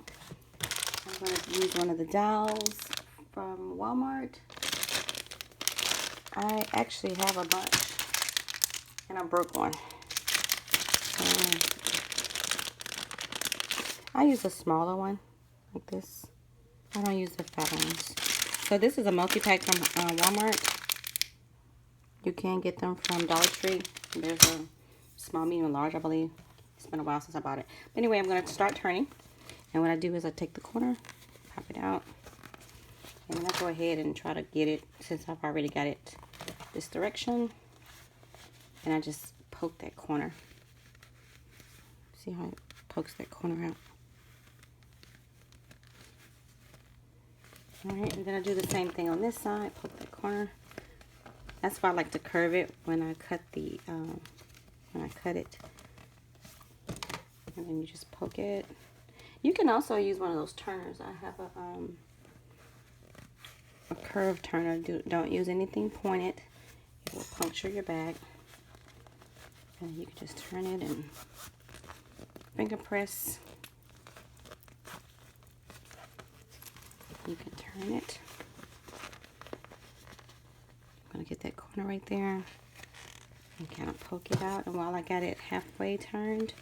I'm going to use one of the dowels from Walmart. I actually have a bunch, and I broke one. I use a smaller one, like this. I don't use the fat ones. So this is a multi-pack from Walmart. You can get them from Dollar Tree. There's a small, medium, and large, I believe. It's been a while since I bought it. But anyway, I'm going to start turning. And what I do is I take the corner, pop it out. And then I go ahead and try to get it, since I've already got it this direction. And I just poke that corner. See how it pokes that corner out? Alright, and then I do the same thing on this side, poke that corner. That's why I like to curve it when I cut the, it. And then you just poke it. You can also use one of those turners. I have a curved turner. Don't use anything pointed. It will puncture your bag. And you can just turn it and finger press. You can turn it. I'm going to get that corner right there and kind of poke it out. And while I got it halfway turned,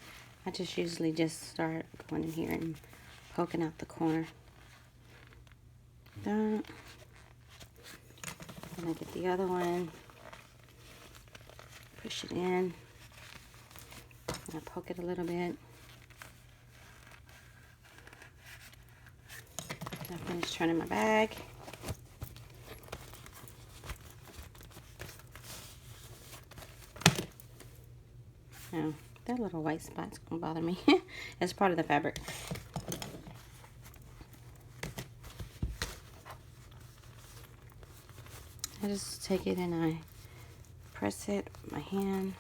I just usually just start going in here and poking out the corner. Done. And I get the other one, push it in, and I poke it a little bit. I finished turning my bag. Now, that little white spot's gonna bother me. It's part of the fabric. I just take it and I press it with my hand.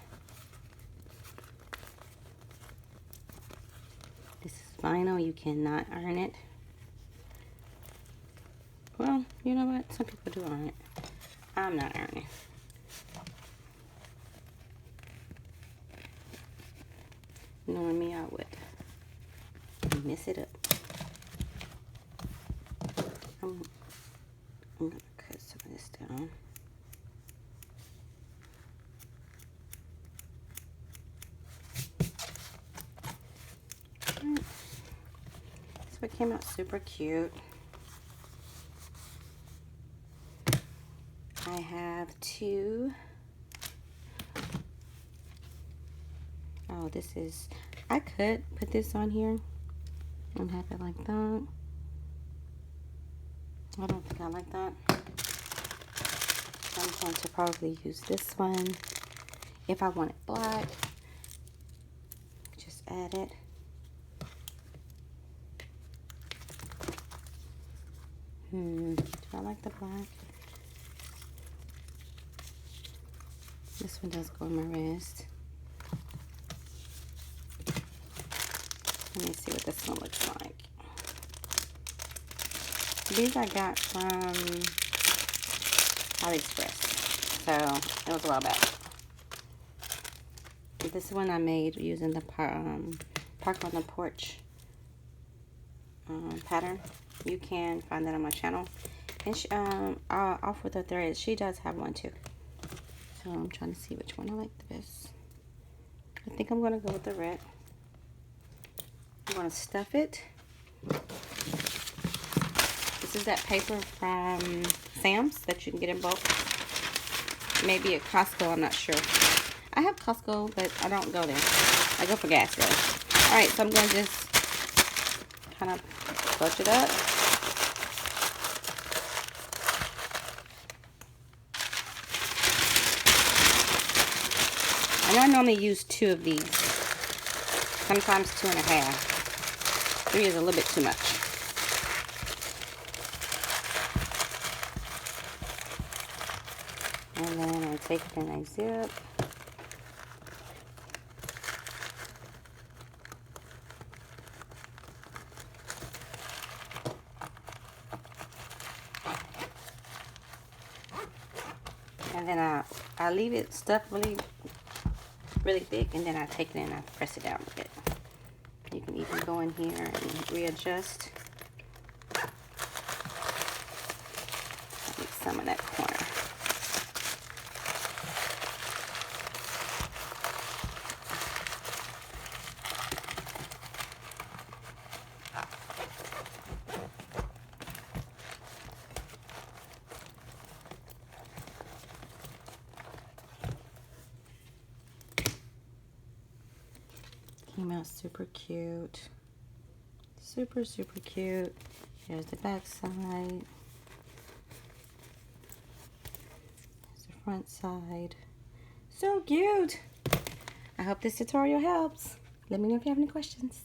This is vinyl, you cannot iron it. Well, you know what? Some people do iron it. I'm not ironing. Knowing me, I would. mess it up. I'm gonna cut some of this down. So it came out super cute. I have two. Oh, this is, I could put this on here and have it like that. I don't think I like that. I'm going to probably use this one. If I want it black, just add it. Do I like the black? This one does go on my wrist. Let me see what this one looks like. These I got from AliExpress, so it was a while back. This one I made using the Park on the Porch pattern. You can find that on my channel. And she, Off with the Thread, she does have one too. So I'm trying to see which one I like the best. I think I'm going to go with the red. I'm going to stuff it. This is that paper from Sam's that you can get in bulk. Maybe at Costco, I'm not sure. I have Costco, but I don't go there. I go for gas really. Alright, so I'm going to just kind of clutch it up. And I normally use 2 of these. Sometimes 2.5. 3 is a little bit too much. And then I take it and I zip. And then I leave it stuffed really thick, and then I take it and I press it down with it. You can even go in here and readjust. Get some of that corner. Came out super cute. Super cute. Here's the back side. Here's the front side. So cute. I hope this tutorial helps. Let me know if you have any questions.